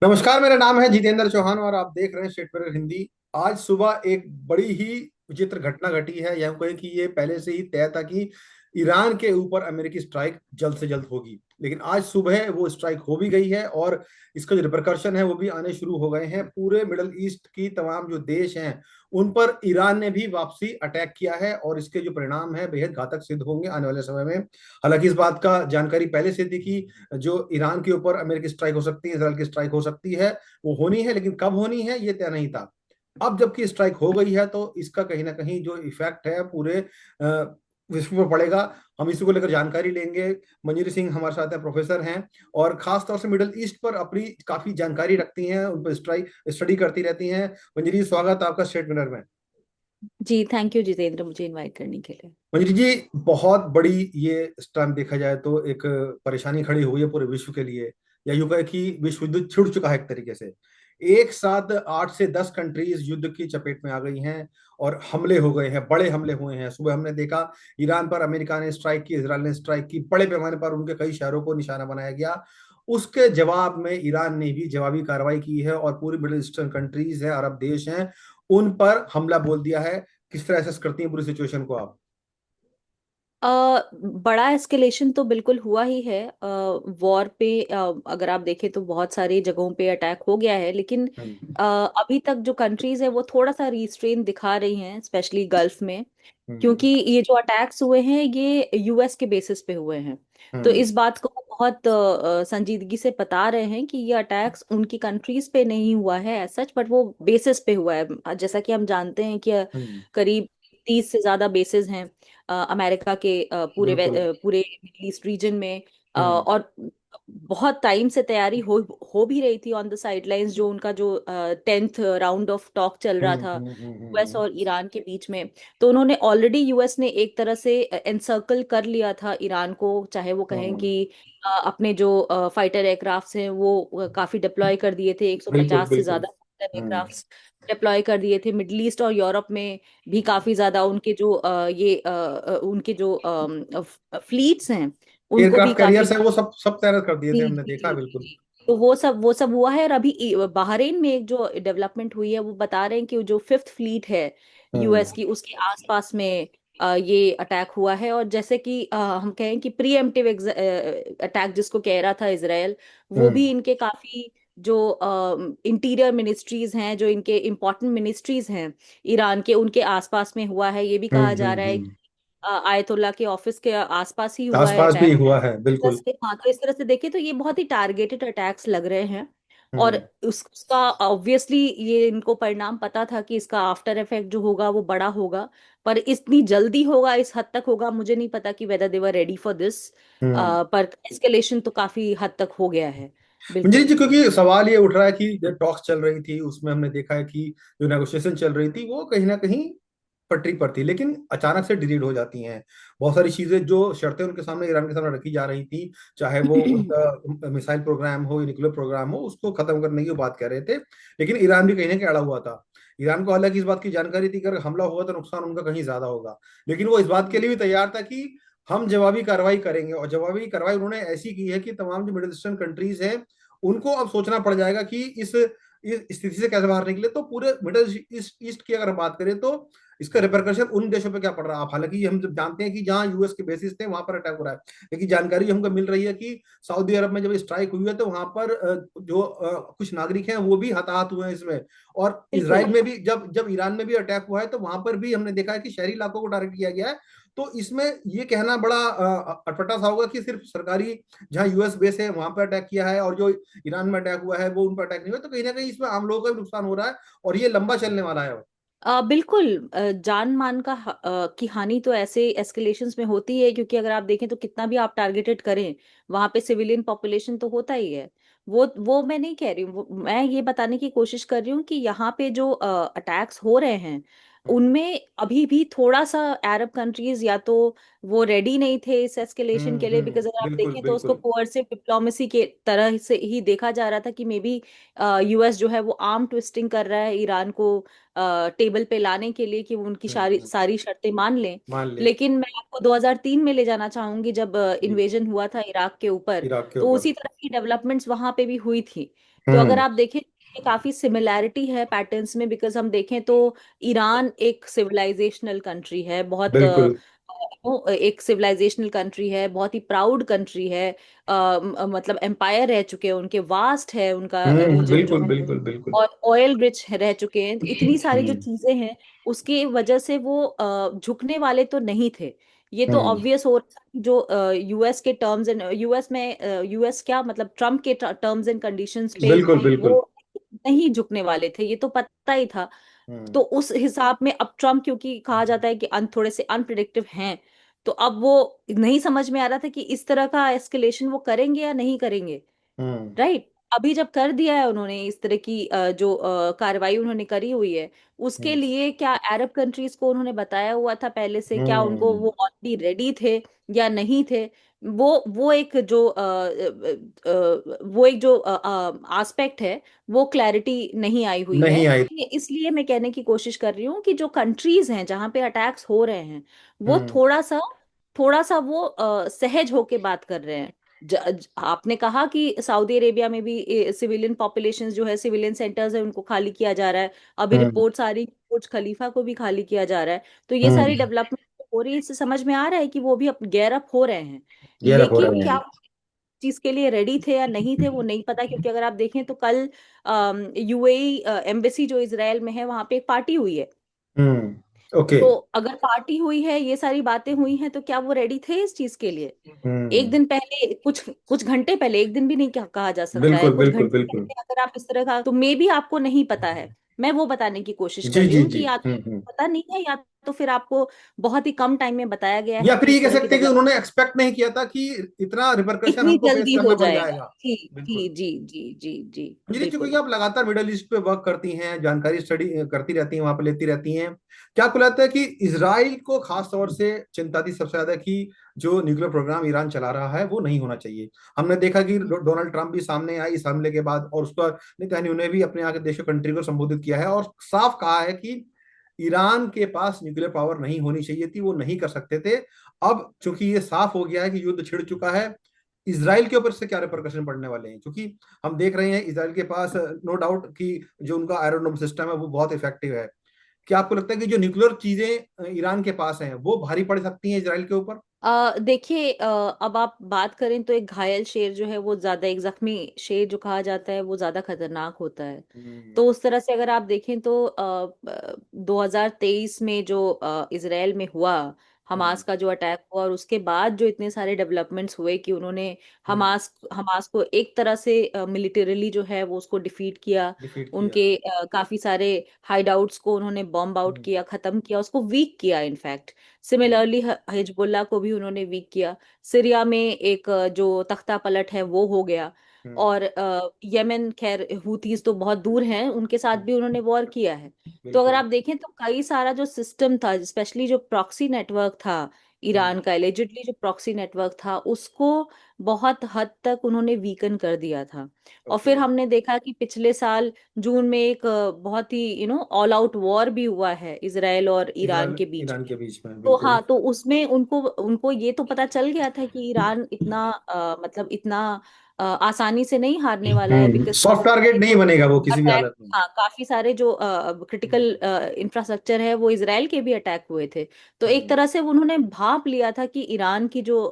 नमस्कार, मेरा नाम है जितेंद्र चौहान और आप देख रहे हैं स्टेट मिरर हिंदी। आज सुबह एक बड़ी ही विचित्र घटना घटी है। यह कहें कि ये पहले से ही तय था कि ईरान के ऊपर अमेरिकी स्ट्राइक जल्द से जल्द होगी, लेकिन आज सुबह वो स्ट्राइक हो भी गई है और इसका जो रिपरकर्शन है वो भी आने शुरू हो गए हैं। पूरे मिडल ईस्ट की तमाम जो देश हैं उन पर ईरान ने भी वापसी अटैक किया है और इसके जो परिणाम है बेहद घातक सिद्ध होंगे आने वाले समय में। हालांकि इस बात का जानकारी पहले से थी कि जो ईरान के ऊपर अमेरिकी स्ट्राइक हो सकती है, इसराइल की स्ट्राइक हो सकती है, वो होनी है, लेकिन कब होनी है ये तय नहीं था। अब जबकि स्ट्राइक हो गई है तो इसका कहीं ना कहीं जो इफेक्ट है पूरे विश्व पर पड़ेगा। हम इसी को लेकर जानकारी लेंगे। मंजरी सिंह हमारे साथ हैं, प्रोफेसर हैं और खास तौर से मिडिल ईस्ट पर अपनी काफी जानकारी रखती हैं, उन पर स्ट्राइक स्टडी करती रहती हैं। मंजरी, स्वागत आपका स्टेट मिनर में। जी थैंक यू जितेंद्र, मुझे इनवाइट करने के लिए। मंजरी जी, बहुत बड़ी ये इस टाइम देखा जाए तो एक परेशानी खड़ी हुई है पूरे विश्व के लिए, या यूं कहे कि विश्व युद्ध छिड़ चुका है एक तरीके से। एक साथ 8 से 10 कंट्रीज युद्ध की चपेट में आ गई हैं और हमले हो गए हैं, बड़े हमले हुए हैं। सुबह हमने देखा ईरान पर अमेरिका ने स्ट्राइक की, इसराइल ने स्ट्राइक की, बड़े पैमाने पर उनके कई शहरों को निशाना बनाया गया। उसके जवाब में ईरान ने भी जवाबी कार्रवाई की है और पूरी मिडिल ईस्टर्न कंट्रीज हैं, अरब देश हैं, उन पर हमला बोल दिया है। किस तरह असेस करती हैं पूरी सिचुएशन को आप? बड़ा एस्केलेशन तो बिल्कुल हुआ ही है। वॉर पे अगर आप देखें तो बहुत सारी जगहों पे अटैक हो गया है, लेकिन हम्म। अभी तक जो कंट्रीज है वो थोड़ा सा रिस्ट्रेन दिखा रही हैं, स्पेशली गल्फ में। हम्म। क्योंकि ये जो अटैक्स हुए हैं ये यूएस के बेसिस पे हुए हैं। तो हम्म। इस बात को वो बहुत संजीदगी से बता रहे हैं कि ये अटैक्स उनकी कंट्रीज पे नहीं हुआ है एज सच, बट वो बेसिस पे हुआ है। जैसा कि हम जानते हैं कि हम्म। करीब 30 से ज्यादा बेसिस हैं अमेरिका के बिल्कुल। पूरे मिडिल ईस्ट रीजन में। हम्म। और बहुत टाइम से तैयारी हो भी रही थी ऑन द साइडलाइंस, जो उनका जो 10th राउंड ऑफ टॉक चल रहा हम्म। था हम्म। यूएस और ईरान के बीच में। तो उन्होंने ऑलरेडी, यूएस ने एक तरह से एनसर्कल कर लिया था ईरान को, चाहे वो कहें हम्म। कि अपने जो फाइटर एयरक्राफ्ट्स हैं वो काफी डिप्लॉय कर दिए थे, बिल्कुल 150 से बिल्कुल। ज्यादा फाइटर हम्म। एयरक्राफ्ट्स डिप्लॉय कर दिए थे। मिडल ईस्ट और यूरोप में भी काफी ज्यादा उनके जो उनके जो फ्लीट्स हैं उनको भी एयरक्राफ्ट काफी। कैरियर्स है वो सब तैनात कर दिए थे, जी हमने जी देखा, बिल्कुल। जी। तो वो सब हुआ है। और अभी बहरीन में एक जो डेवलपमेंट हुई है वो बता रहे हैं कि जो फिफ्थ फ्लीट है हम्म। यूएस की, उसके आसपास में ये अटैक हुआ है। और जैसे कि हम कहें कि प्रीएम्प्टिव अटैक जिसको कह रहा था इसराइल, वो हम्म। भी इनके काफी जो इंटीरियर मिनिस्ट्रीज हैं, जो इनके इम्पोर्टेंट मिनिस्ट्रीज हैं ईरान के, उनके आसपास में हुआ है। ये भी कहा जा रहा है कि आयतुल्ला के ऑफिस के आसपास ही हुआ है आसपास भी अटैक। हुआ है, बिल्कुल। हाँ, तो इस तरह से देखें तो ये बहुत ही टारगेटेड अटैक्स लग रहे हैं। और हम्म। उसका ऑब्वियसली ये इनको परिणाम पता था कि इसका आफ्टर इफेक्ट जो होगा वो बड़ा होगा। पर इतनी जल्दी होगा, इस हद तक होगा, मुझे नहीं पता कि whether they were ready for this. Hmm. पर एस्केलेशन तो काफी हद तक हो गया है। मंजरी बिल्कुल। जी, क्योंकि सवाल ये उठ रहा है कि जब टॉक्स चल रही थी उसमें हमने देखा है कि जो नेगोशिएशन चल रही थी वो कहीं ना कहीं पटरी पर थी, लेकिन अचानक से डिलीट हो जाती हैं। बहुत सारी चीजें, जो शर्तें उनके सामने, ईरान के सामने रखी जा रही थी, चाहे वो उनका मिसाइल प्रोग्राम हो या न्यूक्लियर प्रोग्राम हो, उसको खत्म करने की बात कर रहे थे, लेकिन ईरान भी कहीं ना कहीं अड़ा हुआ था। ईरान को हालांकि इस बात की जानकारी थी कि अगर हमला होगा तो नुकसान उनका कहीं ज्यादा होगा, लेकिन वो इस बात के लिए भी तैयार था कि हम जवाबी कार्रवाई करेंगे। और जवाबी कार्रवाई उन्होंने ऐसी की है कि तमाम जो मिडिल ईस्टर्न कंट्रीज हैं उनको अब सोचना पड़ जाएगा कि इस स्थिति से कैसे बाहर निकले। तो पूरे मिडिल ईस्ट ईस्ट की अगर बात करें तो इसका रिपरकशन उन देशों पे क्या पड़ रहा है? आप हालांकि हम जब जानते हैं कि जहां यूएस के बेसिस थे वहां पर अटैक हो रहा है, लेकिन जानकारी हमको मिल रही है कि सऊदी अरब में जब स्ट्राइक हुई है तो वहां पर जो कुछ नागरिक हैं वो भी हताहत हुए हैं इसमें। और बिल्कुल। इसराइल में भी जब जब ईरान में भी अटैक हुआ है तो वहां पर भी हमने देखा है कि शहरी इलाकों को टारगेट किया गया है। तो इसमें ये कहना बड़ा अटपटा सा होगा कि सिर्फ सरकारी जहां यूएस बेस है वहां पर अटैक किया है और जो ईरान में अटैक हुआ है वो उन पर अटैक नहीं हुआ। तो कहीं ना कहीं इसमें आम लोगों का भी नुकसान हो रहा है और ये लंबा चलने वाला है। बिल्कुल। जान मान का की हानि तो ऐसे एस्केलेशंस में होती है, क्योंकि अगर आप देखें तो कितना भी आप टारगेटेड करें, वहां पे सिविलियन पॉपुलेशन तो होता ही है। वो मैं नहीं कह रही हूँ, मैं ये बताने की कोशिश कर रही हूँ कि यहाँ पे जो अटैक्स हो रहे हैं उनमें अभी भी थोड़ा सा अरब कंट्रीज या तो वो रेडी नहीं थे इस एस्केलेशन के लिए। बिकॉज अगर आप बिल्कुल देखें तो उसको बिल्कुल। कोअर्सिव डिप्लोमेसी के तरह से ही देखा जा रहा था कि मे बी यूएस जो है वो आर्म ट्विस्टिंग कर रहा है ईरान को टेबल पे लाने के लिए, कि वो उनकी सारी हम्म। सारी शर्तें मान लें। मान ले। लेकिन मैं आपको 2003 में ले जाना चाहूंगी, जब जी। इन्वेजन हुआ था इराक के ऊपर। इराक के तो ऊपर। उसी तरह की डेवलपमेंट्स वहां पे भी हुई थी। तो अगर हम्म। आप देखें ये काफी सिमिलैरिटी है पैटर्न्स में, बिकॉज हम देखें तो ईरान एक सिविलाइजेशनल कंट्री है, बहुत बिल्कुल। एक सिविलाइजेशनल कंट्री है, बहुत ही प्राउड कंट्री है। मतलब एम्पायर रह चुके हैं उनके, वास्ट है उनका रीजन जो बिल्कुल है, बिल्कुल बिल्कुल। और ऑयल रिच रह चुके हैं, इतनी सारी जो हम्म चीजें हैं उसकी वजह से वो झुकने वाले तो नहीं थे। ये तो हम्म ऑब्वियस हो रहा है कि जो यूएस के टर्म्स एंड यूएस में यूएस क्या मतलब ट्रम्प के टर्म्स एंड कंडीशंस पे बिल्कुल बिल्कुल। वो नहीं झुकने वाले थे, ये तो पता ही था। हम्म तो उस हिसाब में अब ट्रम्प, क्योंकि कहा जाता है कि थोड़े से अनप्रिडिक्टिव हैं, तो अब वो नहीं समझ में आ रहा था कि इस तरह का एस्केलेशन वो करेंगे या नहीं करेंगे। हम्म राइट, अभी जब कर दिया है उन्होंने इस तरह की जो कार्रवाई उन्होंने करी हुई है, उसके हम्म लिए क्या अरब कंट्रीज को उन्होंने बताया हुआ था पहले से, क्या उनको हम्म वो ऑलरेडी रेडी थे या नहीं थे? वो एक जो वो एक जो एस्पेक्ट है, वो क्लैरिटी नहीं आई हुई है। नहीं आई। इसलिए मैं कहने की कोशिश कर रही हूँ कि जो कंट्रीज हैं जहाँ पे अटैक्स हो रहे हैं, वो हम्म थोड़ा सा वो सहज होके बात कर रहे हैं। आपने कहा कि सऊदी अरेबिया में भी सिविलियन पॉपुलेशन जो है, सिविलियन सेंटर्स है, उनको खाली किया जा रहा है। अभी हम्म रिपोर्ट्स आ रही बुर्ज खलीफा को भी खाली किया जा रहा है। तो ये हम्म सारी डेवलपमेंट हो रही है, इससे समझ में आ रहा है कि वो भी अब गेयर अप हो रहे हैं। ये रख हो लेकिन रहे क्या हैं। चीज के लिए रेडी थे या नहीं थे वो नहीं पता, क्योंकि अगर आप देखें तो कल यूएई एम्बेसी जो इसराइल में है वहां पे एक पार्टी हुई है। ओके। तो अगर पार्टी हुई है, ये सारी बातें हुई हैं, तो क्या वो रेडी थे इस चीज के लिए? एक हम्म दिन पहले, कुछ कुछ घंटे पहले, एक दिन भी नहीं कहा जा सकता है, बिल्कुल कुछ बिल्कुल घंटे बिल्कुल। पहले अगर आप इस तरह का, तो मे भी आपको नहीं पता है। मैं वो बताने की कोशिश कर जी रही जी हूँ जी। कि या तो हम्म। पता नहीं है, या तो फिर आपको बहुत ही कम टाइम में बताया गया या है फिर कि ये इस कह तरह की सकते हैं कि डेवलप उन्होंने एक्सपेक्ट नहीं किया था कि इतना रिपरकशन इतनी हमको फेस जल्दी हो करना पड़ जाएगा। जाएगा। जी जी बिल्कुल। जी जी जी जी। जी, चूंकि बिल्कुल। आप लगातार मिडल ईस्ट पे वर्क करती हैं, जानकारी स्टडी करती रहती हैं, वहां पे लेती रहती हैं, क्या आपको लगता है कि इसराइल को खास तौर से चिंता थी सबसे ज्यादा कि जो न्यूक्लियर प्रोग्राम ईरान चला रहा है वो नहीं होना चाहिए? हमने देखा कि डोनाल्ड ट्रंप भी सामने आए इस हमले के बाद, और उसका नेतन्याहू ने भी अपने आगे देशों कंट्री को संबोधित किया है और साफ कहा है कि ईरान के पास न्यूक्लियर पावर नहीं होनी चाहिए थी, वो नहीं कर सकते थे। अब चूंकि ये साफ हो गया है कि युद्ध छिड़ चुका है, इसराइल के ऊपर से क्या रिपरकशन पड़ने वाले हैं? क्योंकि हम देख रहे हैं इसराइल के पास नो डाउट कि जो उनका आयरन सिस्टम है वो बहुत इफेक्टिव है। क्या आपको लगता है कि जो न्यूक्लियर चीजें ईरान के पास हैं वो भारी पड़ सकती हैं इसराइल के ऊपर? देखिए, अब आप बात करें तो एक घायल शेर जो है वो ज्यादा, एक जख्मी शेर जो कहा जाता है वो ज्यादा खतरनाक होता है। हम्म तो उस तरह से अगर आप देखें तो 2023 में जो इसराइल में हुआ, हमास हम्म का जो अटैक हुआ, और उसके बाद जो इतने सारे डेवलपमेंट्स हुए कि उन्होंने हम्म हमास को एक तरह से मिलिटरीली जो है वो उसको डिफीट किया। डिफीट किया। उनके काफी सारे हाइडआउट्स को उन्होंने बॉम्ब आउट हम्म किया, खत्म किया, उसको वीक किया इनफैक्ट। हम्म सिमिलरली हिजबुल्लाह को भी उन्होंने वीक किया। सीरिया में एक जो तख्ता पलट है वो हो गया। हम्म, और यमन, खैर हुतीज तो बहुत दूर हैं, उनके साथ हम्म, भी उन्होंने वॉर किया है। तो अगर बिल्कुल। आप देखें तो कई सारा जो सिस्टम था, स्पेशली जो प्रॉक्सी नेटवर्क था ईरान हम्म का, एलिजिडली जो प्रॉक्सी नेटवर्क था, उसको बहुत हद तक उन्होंने वीकन कर दिया था। और ओके। फिर हमने देखा कि पिछले साल जून में एक बहुत ही ऑल आउट वॉर भी हुआ है इसराइल और ईरान इसराइल के बीच ईरान में। के बीच में, तो बिल्कुल। हाँ, तो उसमें उनको उनको ये तो पता चल गया था कि ईरान इतना मतलब इतना आसानी से नहीं हारने वाला है, बिकॉज सॉफ्ट काफी टारगेट सारे नहीं जो बनेगा वो किसी भी अटैक, हालत में। हाँ काफी सारे जो क्रिटिकल हम्म इंफ्रास्ट्रक्चर है वो इसराइल के भी अटैक हुए थे। तो एक हम्म तरह से उन्होंने भांप लिया था कि ईरान की जो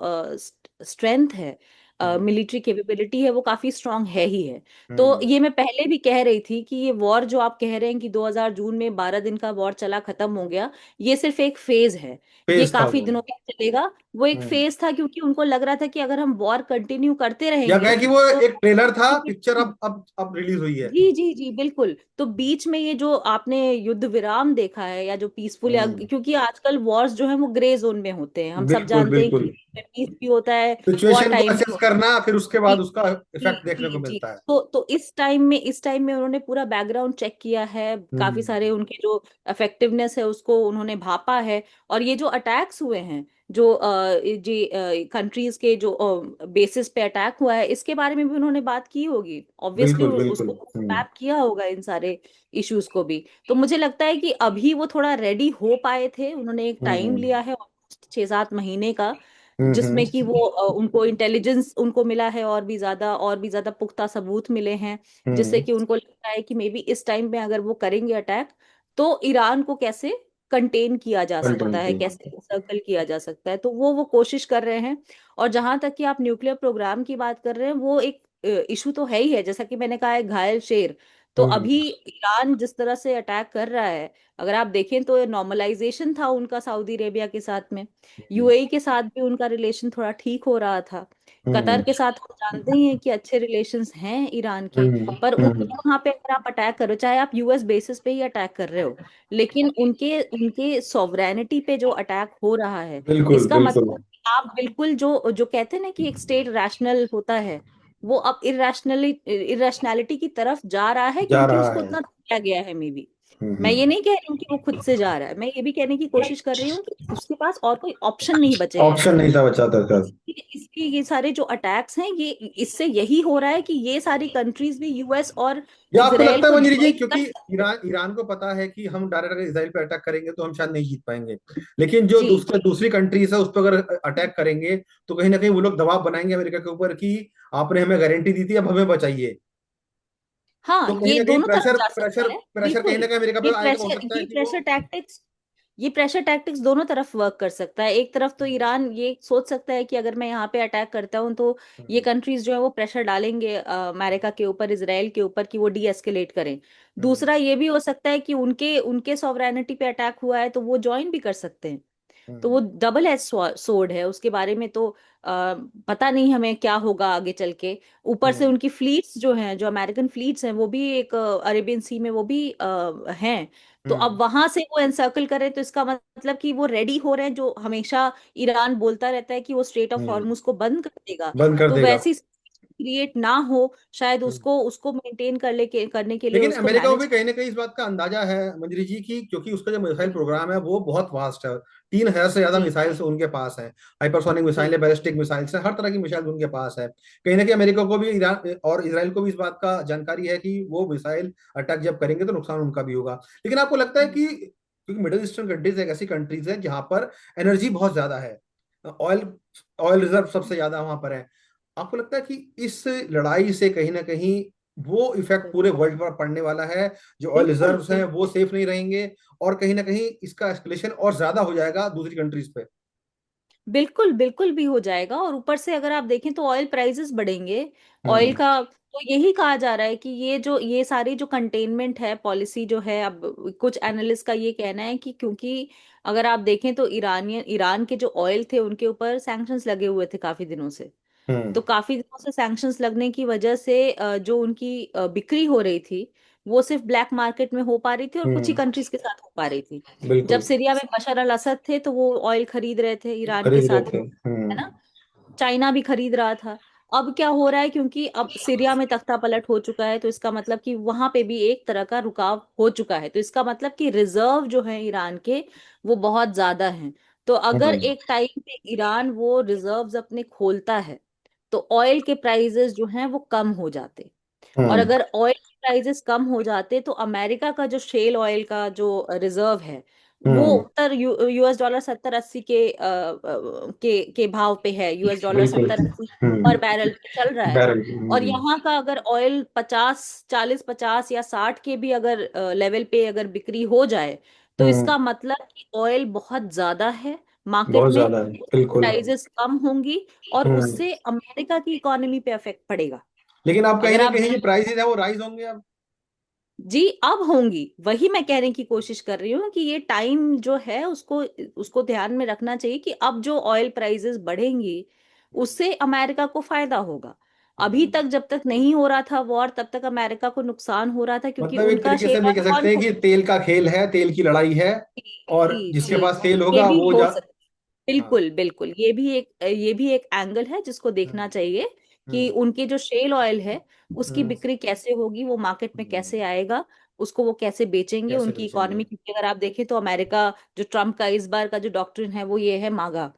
स्ट्रेंथ है, हम्म मिलिट्री कैपेबिलिटी है, वो काफी स्ट्रांग है ही है। तो हम्म ये मैं पहले भी कह रही थी कि ये वॉर जो आप कह रहे हैं कि 2000 जून में 12 दिन का वॉर चला, खत्म हो गया, ये सिर्फ एक फेज है। ये पेज था काफी वो। दिनों तक चलेगा। वो एक हम्म फेज था, क्योंकि उनको लग रहा था कि अगर हम वॉर कंटिन्यू करते या रहेंगे कहें कि वो तो एक ट्रेलर था, पिक्चर अब रिलीज हुई है। जी जी जी बिल्कुल। तो बीच में ये जो आपने युद्ध विराम देखा है, या जो पीसफुल, या हम्म क्योंकि आजकल वॉर्स जो है वो ग्रे जोन में होते हैं, हम सब बिल्कुल जानते हैं बिल्कुल। कि पीस भी होता है, वॉर सिचुएशन को टाइम भी असेस होता करना, फिर उसके है। बाद उसका जी इफेक्ट देखने को जी जी। मिलता है। तो इस टाइम में उन्होंने पूरा बैकग्राउंड चेक किया है, काफी हम्म सारे उनके जो इफेक्टिवनेस है उसको उन्होंने भापा है। और ये जो अटैक्स हुए हैं, जो जी कंट्रीज के जो बेसिस पे अटैक हुआ है, इसके बारे में भी उन्होंने बात की होगी ऑब्वियसली, बिल्कुल उसको बिल्कुल। मैप किया होगा इन सारे इश्यूज को भी। तो मुझे लगता है कि अभी वो थोड़ा रेडी हो पाए थे, उन्होंने एक टाइम हम्म लिया है, 6-7 महीने का, हम्म। जिसमें कि वो उनको इंटेलिजेंस उनको मिला है, और भी ज्यादा पुख्ता सबूत मिले हैं, जिससे हम्म। कि उनको लगता है कि मे बी इस टाइम में अगर वो करेंगे अटैक, तो ईरान को कैसे कंटेन किया जा सकता है, कंटेंट। कैसे सर्कल किया जा सकता है, तो वो कोशिश कर रहे हैं। और जहां तक कि आप न्यूक्लियर प्रोग्राम की बात कर रहे हैं, वो एक इशू तो है ही है, जैसा कि मैंने कहा है, घायल शेर। तो हम्म। अभी ईरान जिस तरह से अटैक कर रहा है, अगर आप देखें तो नॉर्मलाइजेशन था उनका सऊदी अरेबिया के साथ में, यूएई के साथ भी उनका रिलेशन थोड़ा ठीक हो रहा था, कतर हम्म। के साथ हम जानते ही हैं कि अच्छे रिलेशंस हैं ईरान के। हम्म। पर हम्म। उनके वहां पे अगर आप अटैक कर रहे हो, चाहे आप यूएस बेसिस पे ही अटैक कर रहे हो, लेकिन उनके उनके सॉवरेनिटी पे जो अटैक हो रहा है, बिल्कुल इसका बिल्कुल। मतलब कि आप बिल्कुल जो जो कहते हैं ना कि एक स्टेट रैशनल होता है, वो अब इरेशनैलिटी की तरफ जा रहा है, जा क्योंकि रहा उसको है। इतना दिया गया है मे बी। मैं ये हम्म। नहीं कह रही हूँ कि वो खुद से जा रहा है, मैं ये भी कहने की कोशिश कर रही हूँ कि उसके पास और कोई ऑप्शन नहीं बचे हैं। ऑप्शन नहीं था बचा था सर। इसलिए ये सारे जो अटैक्स हैं, ये इससे यही हो रहा है कि ये सारी कंट्रीज भी यूएस और या आपको इसराइल लगता है को मंजरी जी, ज्वाइन कर क्योंकि सकते हैं। ईरान ईरान को पता है कि हम डायरेक्ट अगर इसराइल पे अटैक करेंगे तो हम शायद नहीं जीत पाएंगे, लेकिन जो जी दूसरे दूसरी कंट्रीज है उस पर अगर अटैक करेंगे तो कहीं ना कहीं वो लोग दबाव बनाएंगे अमेरिका के ऊपर कि आपने हमें गारंटी दी थी, अब हमें बचाइए। तो हाँ, कहीं ये ना कहीं दोनों तरफ प्रेशर जा प्रेशर सकता है, प्रेशर कहीं बिल्कुल। ना कहीं अमेरिका ये पे आएगा, हो प्रेशर सकता है ये कि वो। प्रेशर टैक्टिक्स ये प्रेशर टैक्टिक्स दोनों तरफ वर्क कर सकता है। एक तरफ तो ईरान ये सोच सकता है कि अगर मैं यहाँ पे अटैक करता हूँ, तो ये हम्म। कंट्रीज जो है वो प्रेशर डालेंगे अमेरिका के ऊपर, इसराइल के ऊपर, कि वो डी एस्केलेट करें। हम्म। दूसरा ये भी हो सकता है कि उनके उनके सॉवरेनिटी पे अटैक हुआ है, तो वो ज्वाइन भी कर सकते हैं। तो हम्म। वो डबल एज सोर्ड है, उसके बारे में तो पता नहीं हमें क्या होगा आगे चल के। ऊपर से हम्म। उनकी फ्लीट्स जो हैं, जो अमेरिकन फ्लीट्स हैं, वो भी एक अरेबियन सी में वो भी हैं। तो अब हम्म। वहां से वो एनसर्कल करें, तो इसका मतलब कि वो रेडी हो रहे हैं, जो हमेशा ईरान बोलता रहता है कि वो स्ट्रेट ऑफ हम्म। हॉर्मुज को बंद कर देगा। बंद कर तो देगा। वैसी क्रिएट ना हो, शायद हम्म। उसको उसको मेंटेन करने के लिए, लेकिन उसको अमेरिका को मैनेज। भी कहीं ना कहीं इस बात का अंदाजा है मंजरी जी की, क्योंकि उसका जो मिसाइल प्रोग्राम है वो बहुत वास्ट है। 3,000 से ज्यादा जी मिसाइल्स उनके पास है। हाइपरसोनिक मिसाइल है, बिल्कुल बैलिस्टिक मिसाइल्स है, हर तरह की मिसाइल उनके पास है। कहीं ना कहीं अमेरिका को भी ईरान और इसराइल को भी इस बात का जानकारी है कि वो मिसाइल अटैक जब करेंगे तो नुकसान उनका भी होगा। लेकिन आपको लगता है कि, क्योंकि मिडिल ईस्टर्न कंट्रीज एक ऐसी कंट्रीज है जहां पर एनर्जी बहुत ज्यादा है, ऑयल ऑयल रिजर्व सबसे ज्यादा वहां पर है, आपको लगता है कि इस लड़ाई से कहीं ना कहीं वो इफेक्ट पूरे वर्ल्ड पर पड़ने वाला है, जो ऑयल बिल्कुल रिजर्व्स हैं बिल्कुल वो सेफ नहीं रहेंगे, और कहीं ना कहीं इसका एस्केलेशन और ज्यादा हो जाएगा दूसरी कंट्रीज पे? बिल्कुल बिल्कुल भी हो जाएगा। और ऊपर से अगर आप देखें तो ऑयल प्राइसेस बढ़ेंगे, ऑयल हम्म। का। तो यही कहा जा रहा है कि ये सारी जो कंटेनमेंट है पॉलिसी जो है, अब कुछ एनालिस्ट का ये कहना है कि क्योंकि अगर आप देखें तो ईरान के जो ऑयल थे, उनके ऊपर सैंक्शंस लगे हुए थे काफी दिनों से। हम्म। तो काफी दिनों से सैंक्शंस लगने की वजह से जो उनकी बिक्री हो रही थी, वो सिर्फ ब्लैक मार्केट में हो पा रही थी और कुछ ही हम्म। कंट्रीज के साथ हो पा रही थी। जब बिल्कुल। सीरिया में बशर अल असद थे, तो वो ऑयल खरीद रहे थे ईरान के खरीद रहे साथ थे। में, है ना। चाइना भी खरीद रहा था। अब क्या हो रहा है, क्योंकि अब सीरिया में तख्ता पलट हो चुका है, तो इसका मतलब कि वहां पे भी एक तरह का रुकाव हो चुका है, तो इसका मतलब कि रिजर्व जो है ईरान के, वो बहुत ज्यादा हैं। तो अगर हम्म। एक टाइम पे ईरान वो रिजर्व्स अपने खोलता है, तो ऑयल के प्राइसेस जो हैं वो कम हो जाते। और हम्म। अगर ऑयल प्राइसेस कम हो जाते, तो अमेरिका का जो शेल ऑयल का जो रिजर्व है, वो हम्म। उत्तर यूएस डॉलर 70-80 के भाव पे है, यूएस डॉलर बिल्कुल। 70-80 पर हम्म। बैरल पे चल रहा है। बैरल। और यहाँ का अगर ऑयल 40-50 या 60 के भी अगर लेवल पे अगर बिक्री हो जाए, तो हम्म। इसका मतलब कि ऑयल बहुत ज्यादा है मार्केट बहुत में, ज्यादा है। बिल्कुल। प्राइसेस कम होंगी, और हम्म। उससे अमेरिका की इकोनॉमी पे इफेक्ट पड़ेगा। लेकिन आप कहीं अगर ना आप कहीं जो प्राइसेस है वो राइज होंगे अब। जी, अब होंगी, वही मैं कहने की कोशिश कर रही हूँ कि ये टाइम जो है, उसको उसको ध्यान में रखना चाहिए कि अब जो ऑयल प्राइसेस बढ़ेंगी, उससे अमेरिका को फायदा होगा। अभी हम्म। तक जब तक नहीं हो रहा था वॉर, तब तक अमेरिका को नुकसान हो रहा था, क्योंकि मतलब एक उनका तरीके से शेयर हम ये ऑयल कह कौन सकते हैं कि खरीद। तेल का खेल है, तेल की लड़ाई है, और जी जिसके जी, पास तेल ये होगा भी वो हो जा। सकता है। हाँ। बिल्कुल बिल्कुल, ये भी एक एंगल है जिसको देखना हम्म। चाहिए, कि हम्म। उनके जो शेल ऑयल है, उसकी हम्म। बिक्री कैसे होगी, वो मार्केट में कैसे हम्म। आएगा, उसको वो कैसे बेचेंगे, कैसे उनकी बेचेंगे? इकोनॉमी। क्योंकि अगर आप देखें तो अमेरिका, जो ट्रम्प का इस बार का जो डॉक्ट्रिन है, वो ये है MAGA,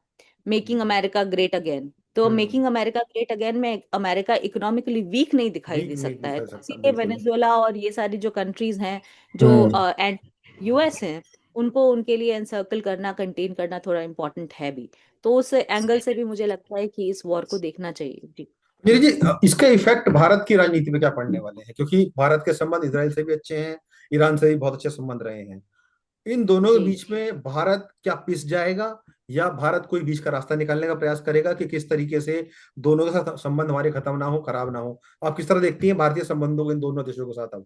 making hmm. America great again. तो hmm. Making America great again में अमेरिका इकोनॉमिकली वीक नहीं दिखाई वीक दे नहीं सकता है, दिखा तो सकता, इसीलिए बिल्कुल। वेनेजुएला और ये सारी जो कंट्रीज हैं, जो हम्म। एंड यूएस हैं, उनको उनके लिए एनसर्कल करना, कंटेन करना थोड़ा इम्पोर्टेंट है भी। तो उस एंगल से भी मुझे लगता है कि इस वॉर को देखना चाहिए। जी। नीरज जी, इसके इफेक्ट भारत की राजनीति पे क्या पड़ने वाले हैं? क्योंकि भारत के संबंध इसराइल से भी अच्छे हैं, ईरान से भी बहुत अच्छे संबंध रहे हैं। इन दोनों के जी, बीच में भारत क्या पिस जाएगा, या भारत कोई बीच का रास्ता निकालने का प्रयास करेगा कि किस तरीके से दोनों के साथ संबंध हमारे खत्म ना हो, खराब ना हो? आप किस तरह देखती हैं भारतीय संबंधों को इन दोनों देशों के साथ अब?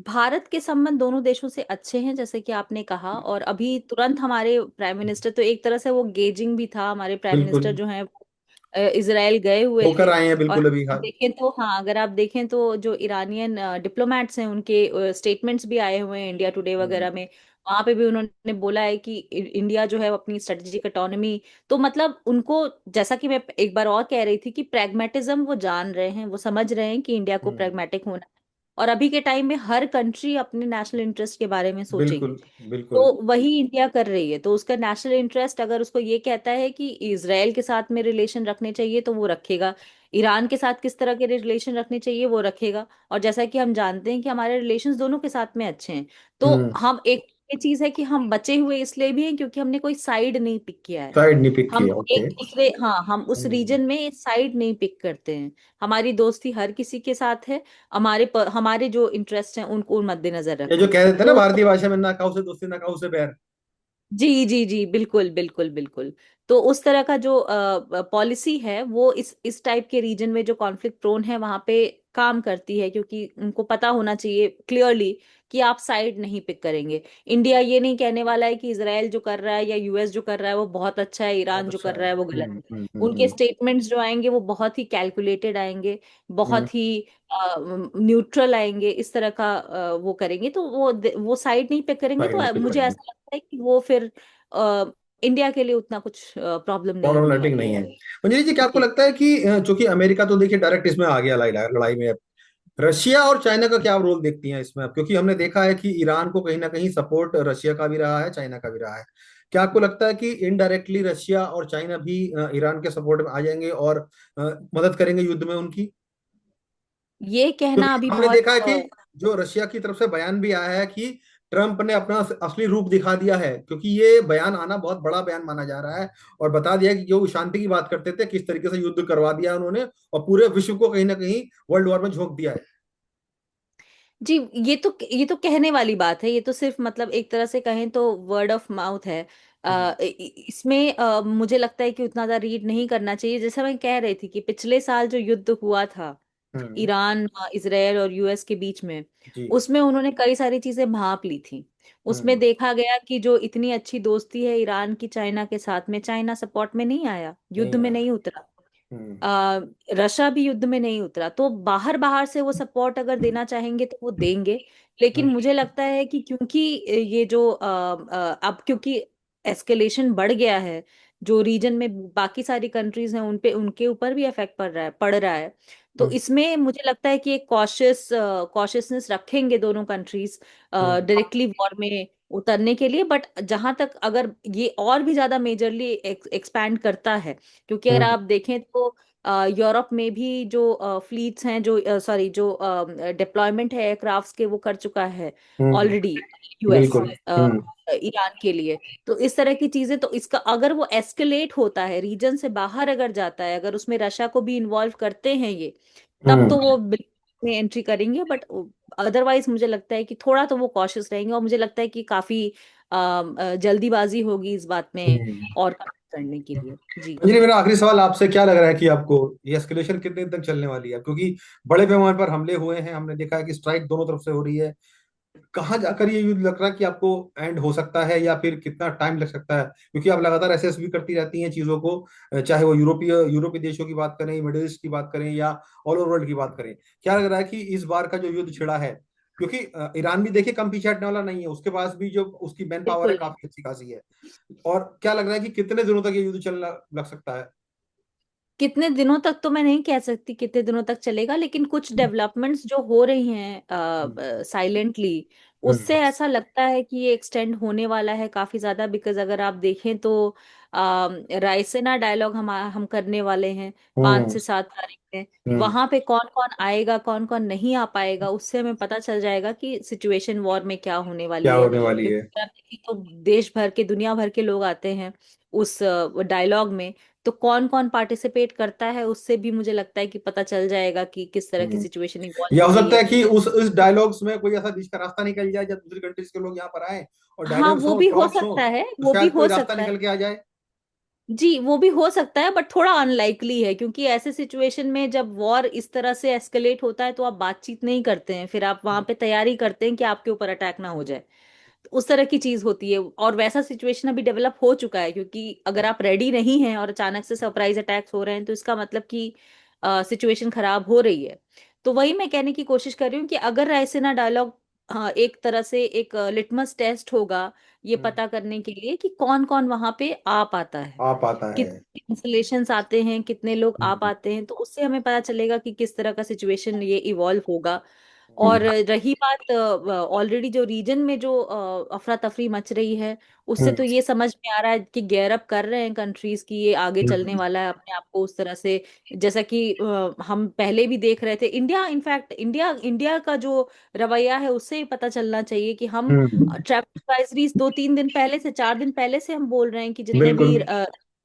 भारत के संबंध दोनों देशों से अच्छे हैं जैसे कि आपने कहा, और अभी तुरंत हमारे प्राइम मिनिस्टर, तो एक तरह से वो गेजिंग भी था, हमारे प्राइम बिल्कुल। मिनिस्टर जो हैं इजराइल गए हुए होकर थे। आए हैं और बिल्कुल अभी हाल। देखें तो, हाँ, अगर आप देखें तो जो ईरानियन डिप्लोमेट्स हैं उनके स्टेटमेंट्स भी आए हुए हैं इंडिया टुडे हम्म। वगैरह में। वहां पे भी उन्होंने बोला है कि इंडिया जो है वो अपनी स्ट्रेटेजिक ऑटोनॉमी, तो मतलब उनको, जैसा कि मैं एक बार और कह रही थी कि प्रैग्मेटिज्म वो जान रहे हैं, वो समझ रहे हैं कि इंडिया को हम्म। प्रैग्मेटिक होना है। और अभी के टाइम में हर कंट्री अपने नेशनल इंटरेस्ट के बारे में सोचेगी। बिल्कुल बिल्कुल। तो वही इंडिया कर रही है, तो उसका नेशनल इंटरेस्ट अगर उसको ये कहता है कि इसराइल के साथ में रिलेशन रखने चाहिए तो वो रखेगा, ईरान के साथ किस तरह के रिलेशन रखने चाहिए वो रखेगा। और जैसा कि हम जानते हैं कि हमारे रिलेशंस दोनों के साथ में अच्छे हैं। तो हम्म। हम एक, ये चीज है कि हम बचे हुए इसलिए भी हैं क्योंकि हमने कोई साइड नहीं पिक किया है। साइड नहीं पिक हम किया, ओके। एक दूसरे, हाँ, हम उस हम्म। रीजन में साइड नहीं पिक करते हैं। हमारी दोस्ती हर किसी के साथ है। हमारे जो इंटरेस्ट हैं उनको मद्देनजर रख ये जो के। कह देते हैं ना तो भारतीय भाषा में, ना काऊ से दोस्ती ना काऊ से बैर। जी, जी, जी, बिल्कुल, बिल्कुल, बिल्कुल। तो उस तरह का जो पॉलिसी है वो इस टाइप के रीजन में जो कॉन्फ्लिक्ट प्रोन है वहां पे काम करती है, क्योंकि उनको पता होना चाहिए क्लियरली कि आप साइड नहीं पिक करेंगे। इंडिया ये नहीं कहने वाला है कि इसराइल जो कर रहा है या यूएस जो कर रहा है वो बहुत अच्छा है, बहुत ईरान जो अच्छा कर है। रहा है वो गलत है। उनके हम्म। स्टेटमेंट्स जो आएंगे वो बहुत ही कैलकुलेटेड आएंगे, हम्म। बहुत ही न्यूट्रल आएंगे, इस तरह का वो करेंगे, तो वो साइड नहीं पिक करेंगे। साइड नहीं तो पिक मुझे करेंगे। ऐसा लगता है कि वो फिर इंडिया के लिए उतना कुछ प्रॉब्लम नहीं होने प्रॉब्लमेटिक वाली नहीं है। है। मंजरी जी, क्या आपको जी। लगता है कि चूंकि अमेरिका तो देखिए डायरेक्ट इसमें आ गया लड़ाई लड़ाई में, अब रशिया और चाइना का क्या रोल देखती हैं इसमें? अब क्योंकि हमने देखा है कि ईरान को कहीं ना कहीं सपोर्ट रशिया का भी रहा है, चाइना का भी रहा है। क्या आपको लगता है कि इनडायरेक्टली रशिया और चाइना भी ईरान के सपोर्ट में आ जाएंगे और मदद करेंगे युद्ध में उनकी? ये कहना क्योंकि अभी हमने बहुत देखा है कि जो रशिया की तरफ से बयान भी आया है कि ट्रंप ने अपना असली रूप दिखा दिया है, क्योंकि ये बयान आना बहुत बड़ा बयान माना जा रहा है। और बता दिया कि जो शांति की बात करते थे, किस तरीके से युद्ध करवा दिया उन्होंने, और पूरे विश्व को कहीं ना कहीं वर्ल्ड वॉर में झोंक दिया है। जी, ये तो कहने वाली बात है, ये तो सिर्फ मतलब एक तरह से कहें तो वर्ड ऑफ माउथ है। हम्म। इसमें मुझे लगता है कि उतना ज्यादा रीड नहीं करना चाहिए। जैसे मैं कह रही थी कि पिछले साल जो युद्ध हुआ था हम्म। ईरान, इसराइल और यूएस के बीच में, जी। उसमें उन्होंने कई सारी चीजें भांप ली थी। उसमें हम्म। देखा गया कि जो इतनी अच्छी दोस्ती है ईरान की चाइना के साथ में, चाइना सपोर्ट में नहीं आया, युद्ध नहीं में आया। नहीं उतरा। हम्म। आ, रशिया भी युद्ध में नहीं उतरा। तो बाहर बाहर से वो सपोर्ट अगर देना चाहेंगे तो वो देंगे। लेकिन हम्म। मुझे लगता है कि क्योंकि ये जो अब क्योंकि एस्केलेशन बढ़ गया है, जो रीजन में बाकी सारी कंट्रीज हैं उन पे, उनके ऊपर भी इफेक्ट पड़ रहा है। तो हम्म। इसमें मुझे लगता है कि एक कॉशियसनेस रखेंगे दोनों कंट्रीज हम्म। डायरेक्टली वॉर में उतरने के लिए। बट जहां तक अगर ये और भी ज्यादा मेजरली एक्सपैंड करता है, क्योंकि अगर हम्म। आप देखें तो यूरोप में भी जो फ्लीट्स हैं, जो सॉरी जो डिप्लॉयमेंट है एयरक्राफ्ट्स के, वो कर चुका है हम्म। ऑलरेडी यूएस बिल्कुल। हम्म। ईरान के लिए। तो इस तरह की चीजें, तो इसका अगर वो एस्केलेट होता है, रीजन से बाहर अगर जाता है, अगर उसमें रशिया को भी इन्वॉल्व करते हैं ये, तब हम्म। तो वो बिल्कुल में एंट्री करेंगे। बट अदरवाइज मुझे लगता है कि थोड़ा तो वो कॉशियस रहेंगे, और मुझे लगता है कि काफी जल्दीबाजी होगी इस बात में हम्म। और काम करने के लिए। जी। अंजलि, मेरा आखिरी सवाल आपसे, क्या लग रहा है कि आपको ये एस्केलेशन कितने दिन तक चलने वाली है? क्योंकि बड़े पैमाने पर हमले हुए हैं, हमने देखा है कि स्ट्राइक दोनों तरफ से हो रही है। कहाँ जाकर ये युद्ध लग रहा है कि आपको एंड हो सकता है, या फिर कितना टाइम लग सकता है? क्योंकि आप लगातार एसेस भी करती रहती हैं चीजों को, चाहे वो यूरोपीय देशों की बात करें, मिडिल ईस्ट की बात करें, या ऑल ओवर वर्ल्ड की बात करें। क्या लग रहा है कि इस बार का जो युद्ध छिड़ा है, क्योंकि ईरान भी देखिए कम पीछे हटने वाला नहीं है, उसके पास भी जो उसकी मैन पावर है बिल्कुल। काफी अच्छी खासी है। और क्या लग रहा है कि कितने दिनों तक ये युद्ध चलना लग सकता है? कितने दिनों तक तो मैं नहीं कह सकती कितने दिनों तक चलेगा, लेकिन कुछ डेवलपमेंट्स जो हो रही हम्म। हैं साइलेंटली, हम्म। उससे ऐसा लगता है कि ये एक्सटेंड होने वाला है काफी ज्यादा। बिकॉज अगर आप देखें तो रायसेना डायलॉग हम करने वाले हैं पांच हम्म। से सात तारीख में। हम्म। वहां पे कौन कौन आएगा कौन कौन नहीं आ पाएगा, उससे हमें पता चल जाएगा कि सिचुएशन वॉर में क्या होने क्या वाली है। होने वाली है। क्योंकि आप देखिए तो देश भर के दुनिया भर के लोग आते हैं उस डायलॉग में। तो कौन कौन पार्टिसिपेट करता है उससे भी मुझे लगता है कि पता चल जाएगा कि किस तरह की हम्म। सिचुएशन इवॉल्व या हो हो रही सकता है। है कि उस डायलॉग्स में कोई ऐसा बीच का रास्ता निकल जाए, जब दूसरी कंट्रीज के लोग यहाँ पर आए और हाँ डायलॉग्स वो हो, भी हो टॉक्स हो, सकता है, तो वो भी शायद कोई हो रास्ता सकता है। निकल के आ जाए। जी वो भी हो सकता है, बट थोड़ा अनलाइकली है, क्योंकि ऐसे सिचुएशन में जब वॉर इस तरह से एस्केलेट होता है तो आप बातचीत नहीं करते हैं, फिर आप वहां पे तैयारी करते हैं कि आपके ऊपर अटैक ना हो जाए। तो उस तरह की चीज होती है, और वैसा सिचुएशन अभी डेवलप हो चुका है, क्योंकि अगर आप रेडी नहीं हैं और अचानक से सरप्राइज अटैक्स हो रहे हैं तो इसका मतलब कि सिचुएशन खराब हो रही है। तो वही मैं कहने की कोशिश कर रही हूँ कि अगर रायसीना डायलॉग एक तरह से एक लिटमस टेस्ट होगा ये हम्म। पता करने के लिए कि कौन कौन वहां पे आ पाता है, आ पाता है। कितने इंस्टॉलेशंस आते हैं, कितने लोग आ हम्म। पाते हैं, तो उससे हमें पता चलेगा कि किस तरह का सिचुएशन ये इवॉल्व होगा। और हम्म। रही बात ऑलरेडी जो रीजन में जो अफरा तफरी मच रही है, उससे हम्म। तो ये समझ में आ रहा है कि गेयर अप कर रहे हैं कंट्रीज की ये आगे चलने हम्म। वाला है अपने आप को उस तरह से। जैसा कि हम पहले भी देख रहे थे, इंडिया इनफैक्ट इंडिया इंडिया का जो रवैया है उससे ही पता चलना चाहिए कि हम हम्म। ट्रैवल एडवाइजरीज 2-3 दिन पहले से, 4 दिन पहले से हम बोल रहे हैं कि जितने बिल्कुल। भी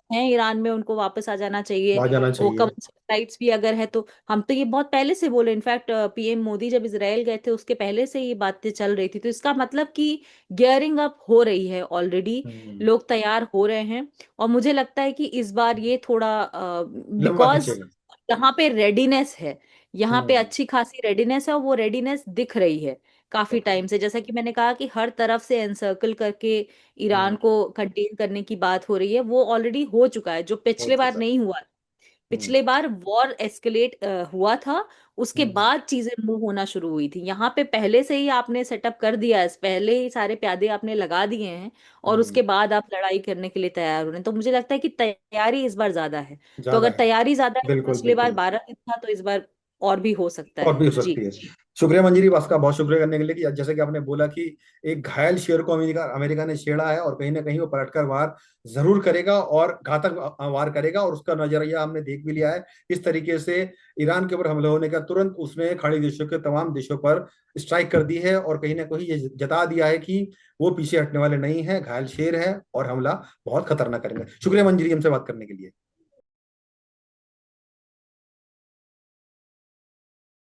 हैं ईरान में उनको वापस आ जाना चाहिए। आ जाना वो चाहिए। कमर्शियल फ्लाइट्स भी अगर है तो हम तो ये बहुत पहले से बोले, इनफैक्ट पीएम मोदी जब इसराइल गए थे उसके पहले से ये बातें चल रही थी। तो इसका मतलब कि गियरिंग अप हो रही है ऑलरेडी, हम्म। लोग तैयार हो रहे हैं। और मुझे लगता है कि इस बार ये थोड़ा लंबा बिकॉज खींचेगा। यहाँ पे रेडीनेस है, यहाँ पे हम्म। अच्छी खासी रेडीनेस है, और वो रेडीनेस दिख रही है काफी टाइम से। जैसा कि मैंने कहा कि हर तरफ से एनसर्कल करके ईरान हम्म। को कंटेन करने की बात हो रही है, वो ऑलरेडी हो चुका है, जो हो पिछले बार चुका है। नहीं हुआ। हम्म। पिछले बार वॉर एस्केलेट हुआ था, उसके हम्म। बाद चीजें मूव होना शुरू हुई थी। यहाँ पे पहले से ही आपने सेटअप कर दिया है, पहले ही सारे प्यादे आपने लगा दिए हैं, और हम्म। उसके बाद आप लड़ाई करने के लिए तैयार हो रहे हैं। तो मुझे लगता है कि तैयारी इस बार ज्यादा है। तो ज्यादा अगर है। तैयारी ज्यादा है तो बिल्कुल पिछले बार बिल्कुल। 12 दिन था, तो इस बार और भी हो सकता और है। भी हो जी सकती है। शुक्रिया मंजरी, बस का बहुत शुक्रिया करने के लिए कि जैसे कि आपने बोला कि एक घायल शेर को अमेरिका अमेरिका ने छेड़ा है, और कहीं ना कहीं वो पलटकर वार जरूर करेगा और घातक वार करेगा, और उसका नजरिया हमने देख भी लिया है। इस तरीके से ईरान के ऊपर हमला होने का तुरंत उसने खाड़ी देशों के तमाम देशों पर स्ट्राइक कर दी है, और कहीं ना कहीं ये जता दिया है कि वो पीछे हटने वाले नहीं है, घायल शेर है और हमला बहुत खतरनाक करेंगे। शुक्रिया मंजरी हमसे बात करने के लिए।